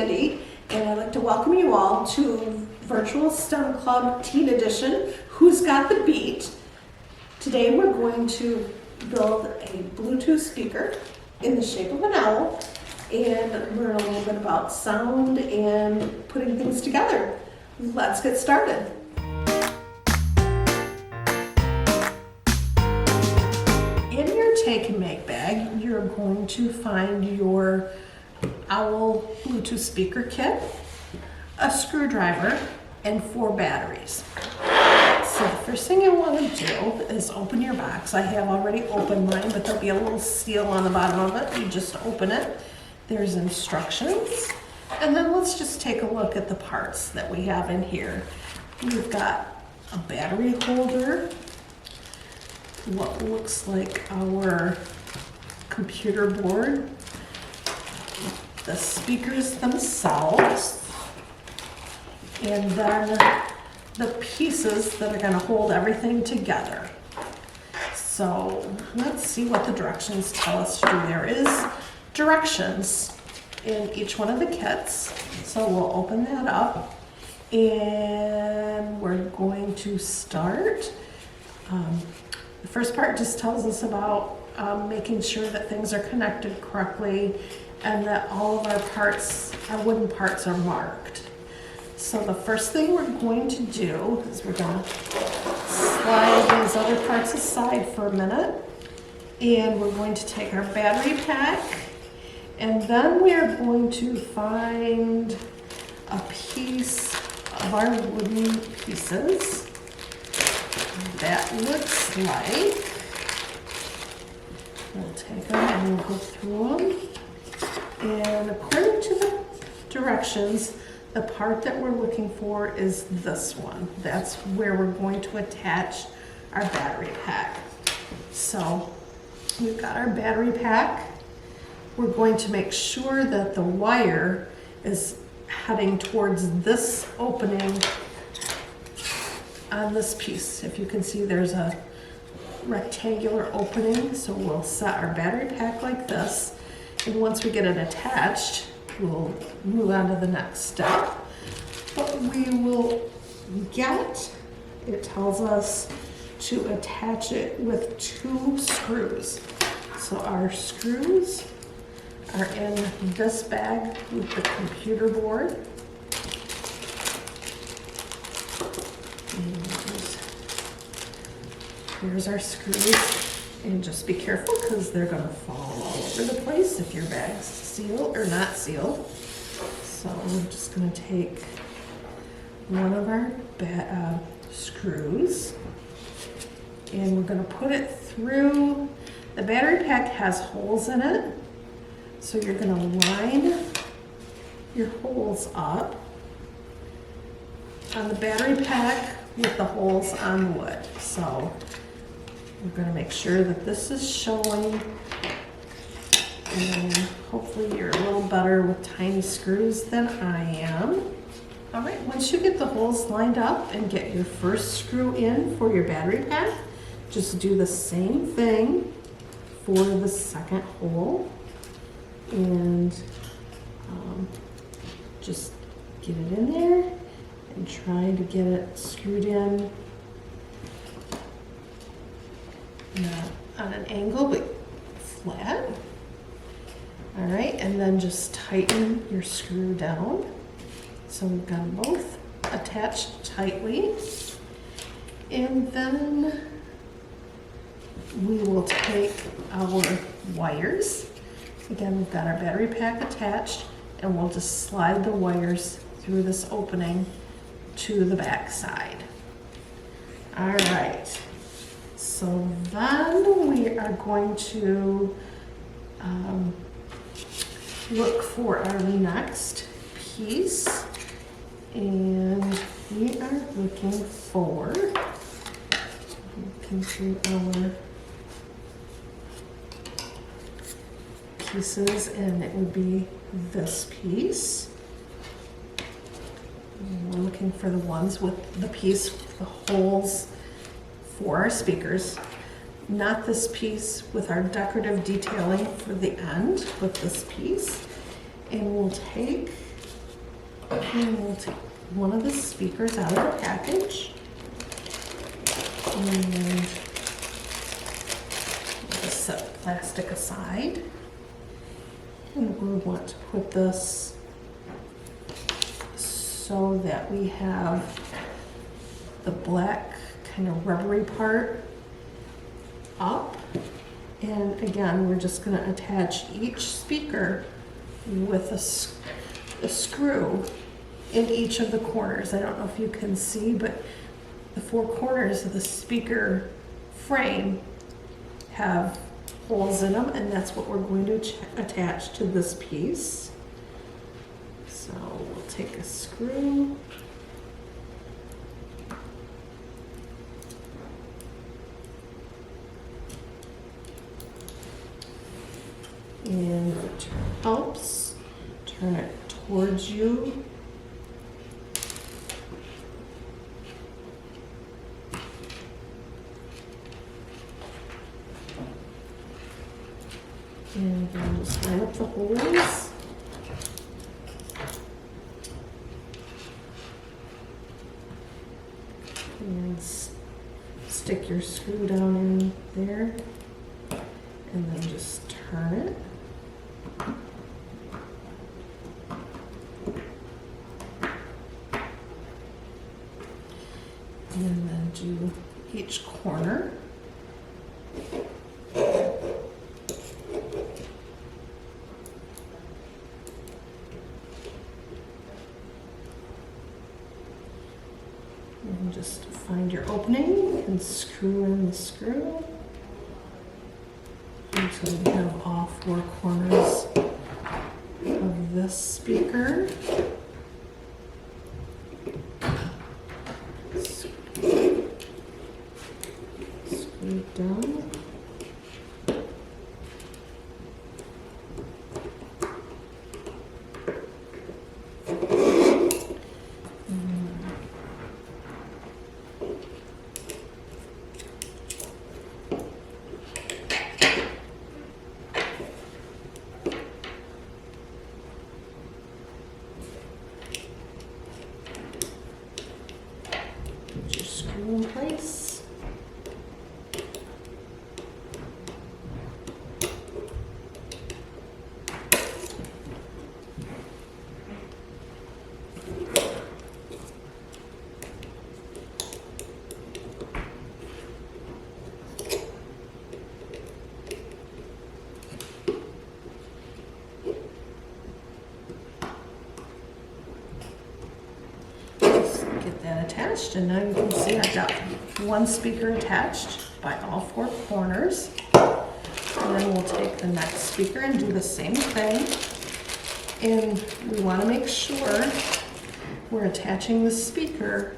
Sandy, and I'd like to welcome you all to Virtual STEM Club Teen Edition, Who's Got the Beat? Today we're going to build a Bluetooth speaker in the shape of an owl and learn a little bit about sound and putting things together. Let's get started. In your take and make bag, you're going to find your owl Bluetooth speaker kit, a screwdriver, and 4 batteries. So the first thing you want to do is open your box. I have already opened mine, but there'll be a little seal on the bottom of it. You just open it. There's instructions. And then let's just take a look at the parts that we have in here. We've got a battery holder, what looks like our computer board, the speakers themselves, and then the pieces that are going to hold everything together. So let's see what the directions tell us to do. There is directions in each one of the kits. So we'll open that up and we're going to start. The first part just tells us about making sure that things are connected correctly and that all of our parts, our wooden parts, are marked. So the first thing we're going to do is we're going to slide these other parts aside for a minute, and we're going to take our battery pack, and then we are going to find a piece of our wooden pieces that looks like, we'll take them and we'll go through them, and according to the directions, the part that we're looking for is this one. That's where we're going to attach our battery pack. So we've got our battery pack. We're going to make sure that the wire is heading towards this opening on this piece. If you can see, there's a rectangular opening, so we'll set our battery pack like this, and once we get it attached, we'll move on to the next step. But we will get, it tells us to attach it with 2 screws. So our screws are in this bag with the computer board. And here's our screws. And just be careful because they're going to fall all over the place if your bag's sealed or not sealed. So we're just going to take one of our screws and we're going to put it through. The battery pack has holes in it, so you're going to line your holes up on the battery pack with the holes on the wood. So we're going to make sure that this is showing, and hopefully you're a little better with tiny screws than I am. All right, once you get the holes lined up and get your first screw in for your battery pack, just do the same thing for the second hole and just get it in there and try to get it screwed in. Not on an angle, but flat. All right, and then just tighten your screw down. So we've got them both attached tightly. And then we will take our wires. Again, we've got our battery pack attached, and we'll just slide the wires through this opening to the back side. All right. So then we are going to look for our next piece, and we are looking for, looking through our pieces, and it would be this piece. And we're looking for the ones with the piece with the holes for our speakers, not this piece with our decorative detailing for the end, but this piece. And we'll take And we'll take one of the speakers out of the package. And we'll just set the plastic aside. And we want to put this so that we have the black kind of rubbery part up. And again, we're just going to attach each speaker with a screw in each of the corners. I don't know if you can see, but the four corners of the speaker frame have holes in them, and that's what we're going to attach to this piece. So we'll take a screw. And if it helps, turn it towards you. And then just line up the holes. And stick your screw down in there. And then just turn it. And then do each corner. And just find your opening and screw in the screw until we have all four corners of this speaker. Screw it down. Put your screw in place. Get that attached, and now you can see I've got one speaker attached by all four corners. And then we'll take the next speaker and do the same thing. And we want to make sure we're attaching the speaker,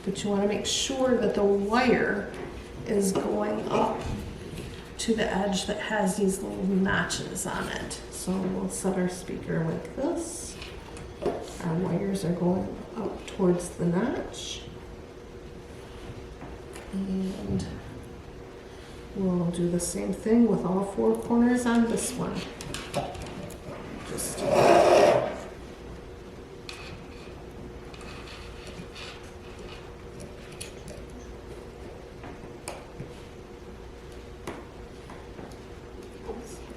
but you want to make sure that the wire is going up to the edge that has these little notches on it. So we'll set our speaker like this. Our wires are going up towards the notch. And we'll do the same thing with all four corners on this one. Just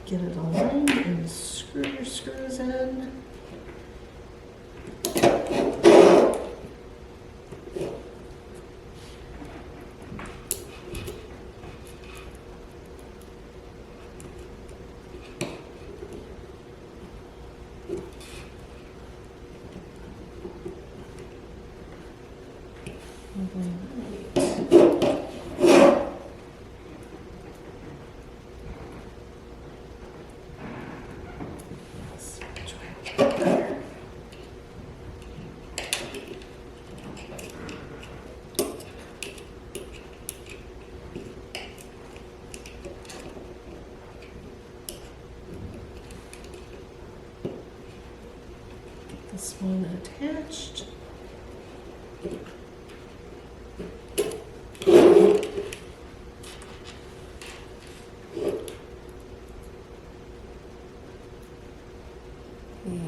get it aligned and screw your screws in. This one attached. And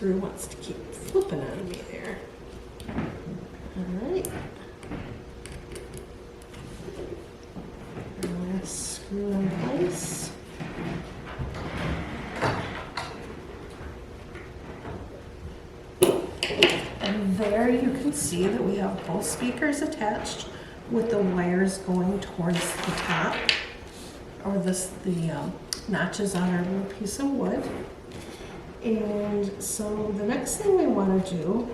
screw wants to keep flipping on me there. All right. Last screw in place. And there you can see that we have both speakers attached with the wires going towards the top, or the notches on our little piece of wood. And so the next thing we want to do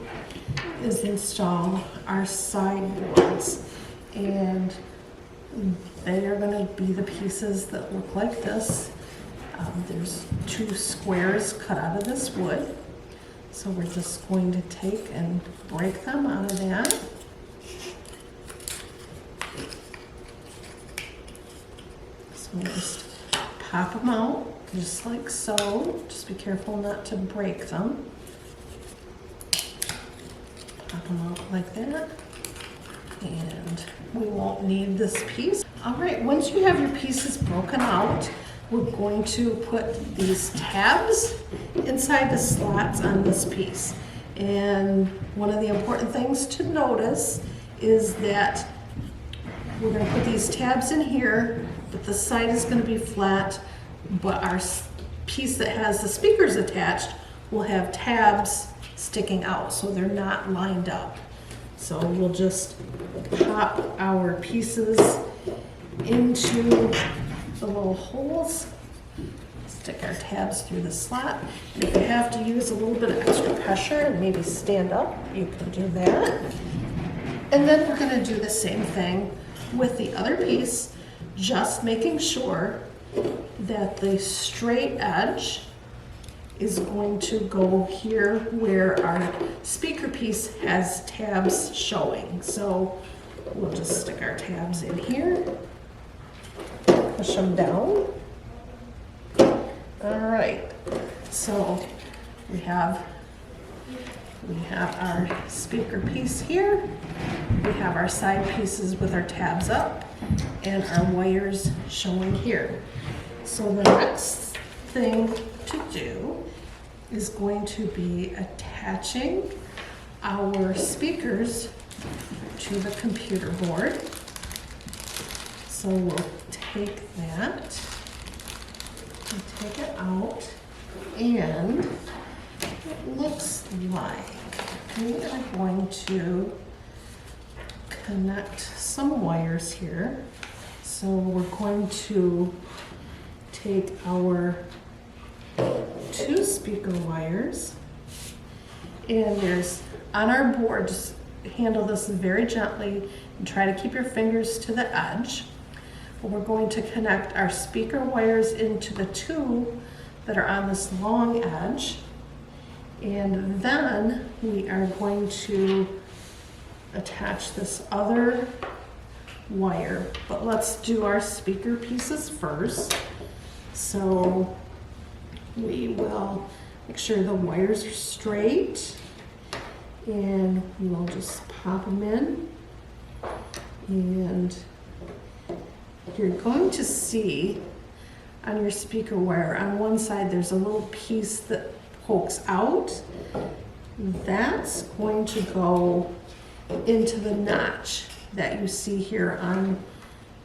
is install our sideboards, and they are going to be the pieces that look like this. There's 2 squares cut out of this wood, so we're just going to take and break them out of that. So we'll just pop them out just like so. Just be careful not to break them. Pop them out like that. And we won't need this piece. All right, once you have your pieces broken out, we're going to put these tabs inside the slots on this piece. And one of the important things to notice is that we're going to put these tabs in here, but the side is going to be flat, but our piece that has the speakers attached will have tabs sticking out, so they're not lined up. So we'll just pop our pieces into the little holes, stick our tabs through the slot. And if you have to use a little bit of extra pressure and maybe stand up, you can do that. And then we're going to do the same thing with the other piece, just making sure that the straight edge is going to go here where our speaker piece has tabs showing. So we'll just stick our tabs in here, push them down. All right, so we have our speaker piece here. We have our side pieces with our tabs up and our wires showing here. So the next thing to do is going to be attaching our speakers to the computer board. So we'll take that, and take it out, and it looks like we are going to connect some wires here. So we're going to take our 2 speaker wires, and there's on our board, just handle this very gently and try to keep your fingers to the edge. But we're going to connect our speaker wires into the 2 that are on this long edge, and then we are going to attach this other wire. But let's do our speaker pieces first. So we will make sure the wires are straight, and we'll just pop them in. And you're going to see on your speaker wire, on one side there's a little piece that pokes out. That's going to go into the notch that you see here on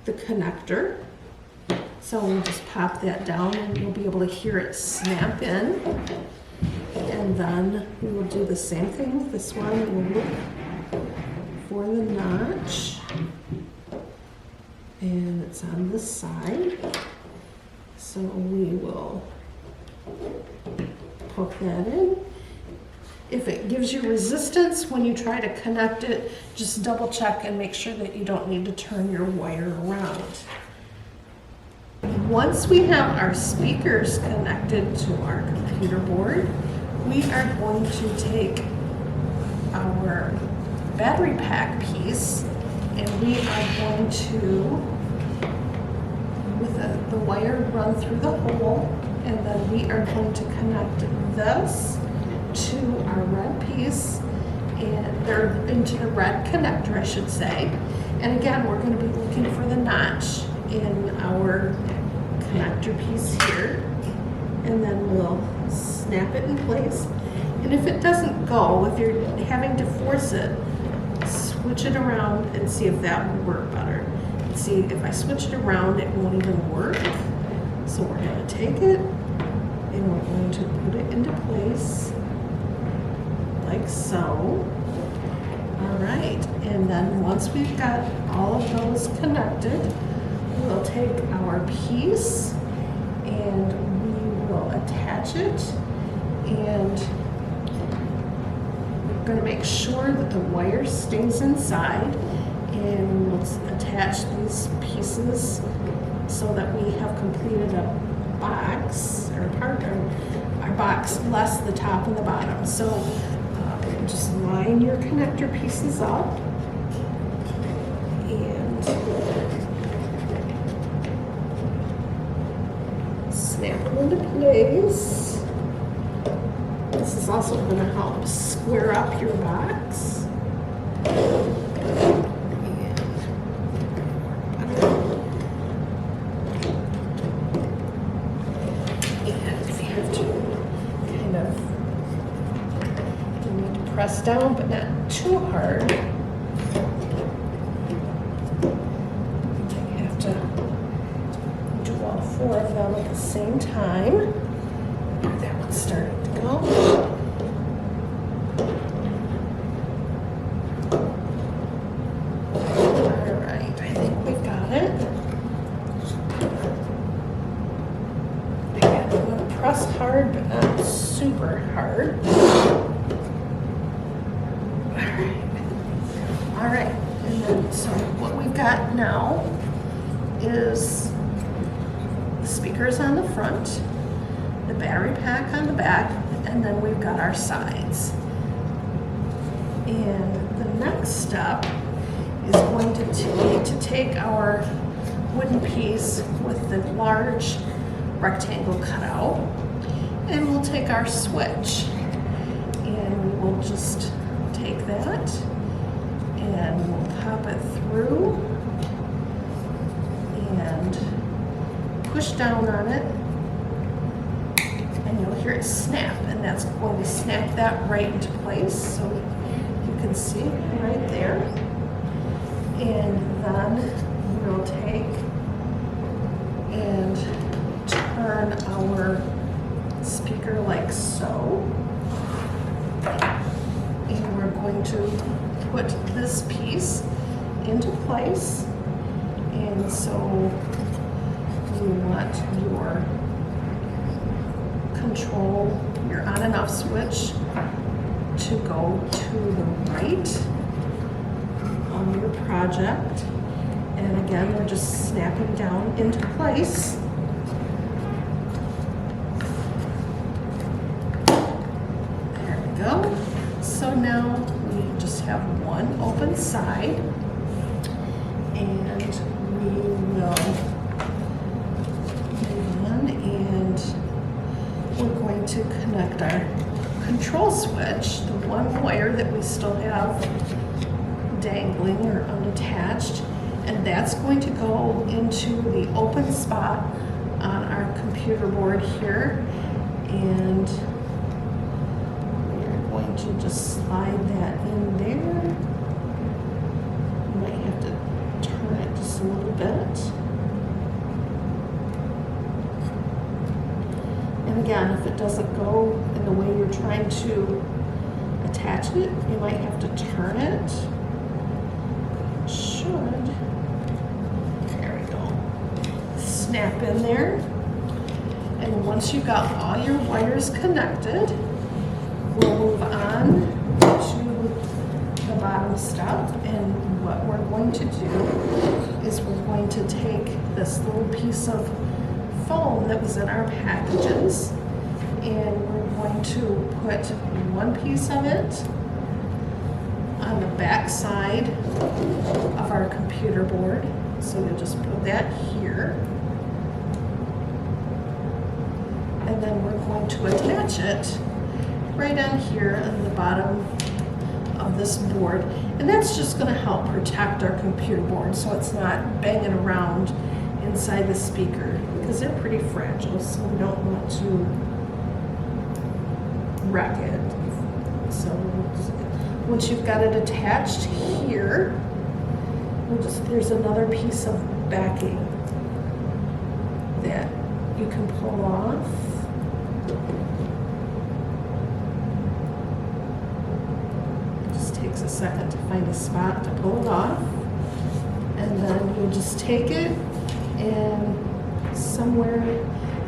the connector. So we'll just pop that down and you'll be able to hear it snap in. And then we will do the same thing with this one. We'll look for the notch. And it's on this side. So we will poke that in. If it gives you resistance when you try to connect it, just double check and make sure that you don't need to turn your wire around. Once we have our speakers connected to our computer board, we are going to take our battery pack piece, and we are going to, with the wire, run through the hole, and then we are going to connect this to our red piece, and they're into the red connector, I should say. And again, we're going to be looking for the notch in our connector piece here, and then we'll snap it in place. And if it doesn't go, if you're having to force it, switch it around and see if that will work better. See, if I switch it around, it won't even work. So we're going to take it and we're going to put it into place like so. All right, and then once we've got all of those connected, we'll take our piece and we will attach it, and we're going to make sure that the wire stays inside, and we'll attach these pieces so that we have completed a box, or part of our box, less the top and the bottom. So just line your connector pieces up and snap them into place. This is also going to help square up your box. Press down, but not too hard. You have to do all 4 of them at the same time. That one's starting to go. All right, I think we've got it. Again, I'm going to press hard, but not super hard. All right, and then so what we've got now is the speakers on the front, the battery pack on the back, and then we've got our sides. And the next step is going to be to take our wooden piece with the large rectangle cutout, and we'll take our switch, and we will just take that and we'll pop it through and push down on it, and you'll hear it snap, and that's going to snap that right into place, so you can see right there. And then we'll take and turn our speaker like so. And we're going to put this piece into place. And so you want your control, your on and off switch to go to the right on your project. And again, we're just snapping down into place. There we go. So now we just have one open side, and we will move on, and we're going to connect our control switch, the one wire that we still have dangling or unattached, and that's going to go into the open spot on our computer board here, and going to just slide that in there. You might have to turn it just a little bit. And again, if it doesn't go in the way you're trying to attach it, you might have to turn it. It should. There we go. Snap in there. And once you've got all your wires connected, we'll move on to the bottom step, and what we're going to do is we're going to take this little piece of foam that was in our packages, and we're going to put one piece of it on the back side of our computer board. So you'll just put that here, and then we're going to attach it right on here on the bottom of this board, and that's just going to help protect our computer board so it's not banging around inside the speaker, because they're pretty fragile, so we don't want to wreck it if So once you've got it attached here, there's another piece of backing that you can pull off. It just takes a second to find a spot to pull it off. And then you'll just take it and somewhere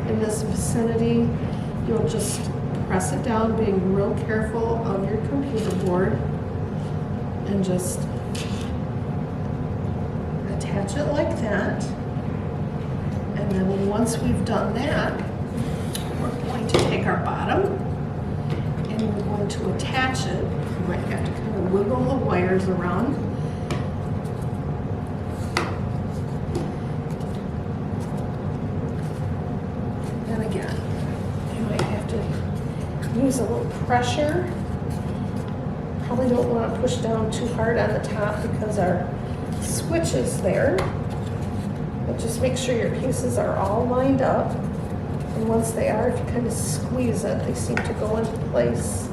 in this vicinity, you'll just press it down, being real careful of your computer board, and just attach it like that. And then once we've done that, we're going to take our bottom and we're going to attach it. You might have to kind of wiggle the wires around. And again, you might have to use a little pressure. Probably don't want to push down too hard on the top because our switch is there. But just make sure your pieces are all lined up. And once they are, if you kind of squeeze it, they seem to go into place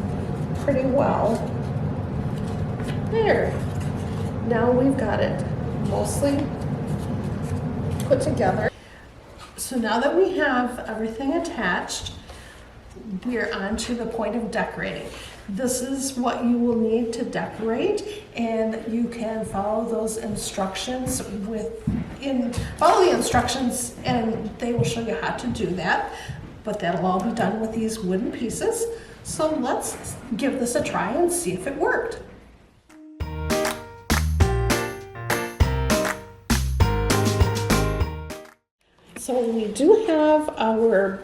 pretty well. There. Now we've got it mostly put together. So now that we have everything attached, we're on to the point of decorating. This is what you will need to decorate, and you can follow those instructions follow the instructions and they will show you how to do that, but that'll all be done with these wooden pieces. So let's give this a try and see if it worked. So we do have our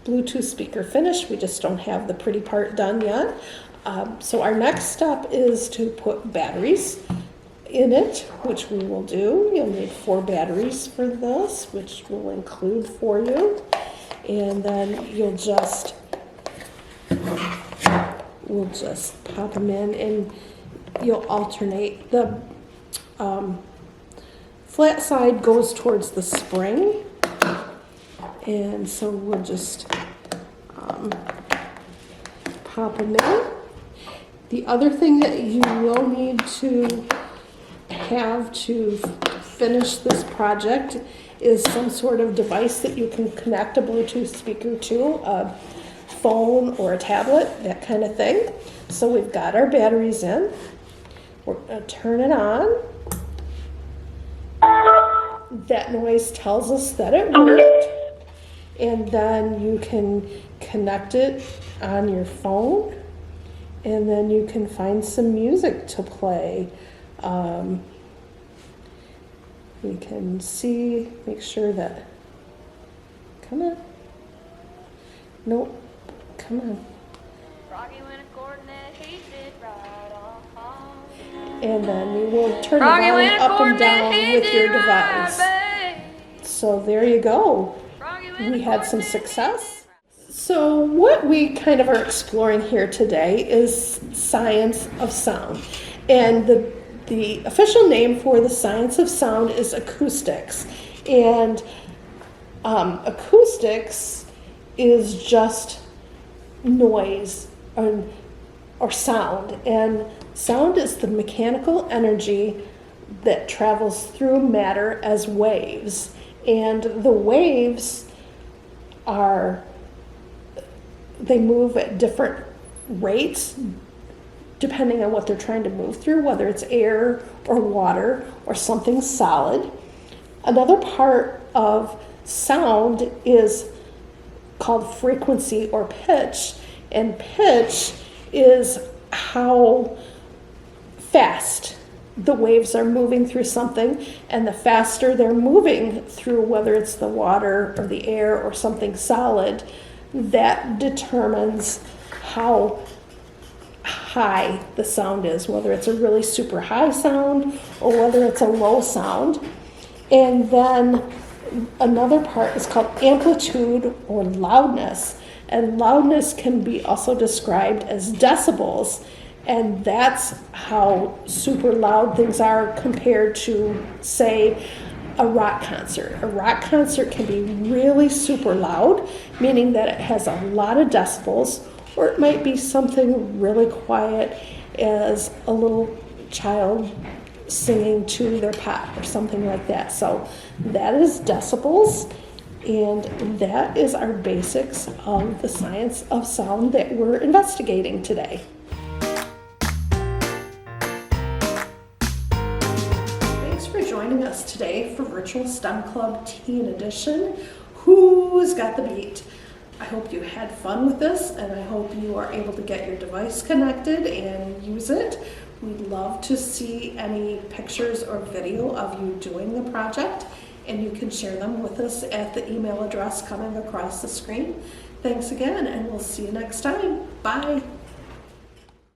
Bluetooth speaker finished. We just don't have the pretty part done yet. So our next step is to put batteries in it, which we will do. You'll need 4 batteries for this, which we'll include for you. And then we'll just pop them in, and you'll alternate. The flat side goes towards the spring. And so we'll just pop them in. The other thing that you will need to have to finish this project is some sort of device that you can connect a Bluetooth speaker to, a phone or a tablet, that kind of thing. So we've got our batteries in. We're going to turn it on. That noise tells us that it worked. And then you can connect it on your phone, and then you can find some music to play. You can see, make sure that, come on. Nope, come on. And then you will turn the volume up and down with your device. So there you go. We had some success. So what we kind of are exploring here today is science of sound. And the official name for the science of sound is acoustics. And acoustics is just noise or sound. And sound is the mechanical energy that travels through matter as waves. And the waves they move at different rates depending on what they're trying to move through, whether it's air or water or something solid. Another part of sound is called frequency or pitch, and pitch is how fast the waves are moving through something, and the faster they're moving through, whether it's the water or the air or something solid, that determines how high the sound is, whether it's a really super high sound or whether it's a low sound. And then another part is called amplitude or loudness, and loudness can be also described as decibels. And that's how super loud things are compared to, say, a rock concert. A rock concert can be really super loud, meaning that it has a lot of decibels, or it might be something really quiet as a little child singing to their pet or something like that. So that is decibels, and that is our basics of the science of sound that we're investigating today. Thanks for joining us today for Virtual STEM Club Teen Edition. Who's got the beat? I hope you had fun with this, and I hope you are able to get your device connected and use it. We'd love to see any pictures or video of you doing the project, and you can share them with us at the email address coming across the screen. Thanks again, and we'll see you next time. Bye.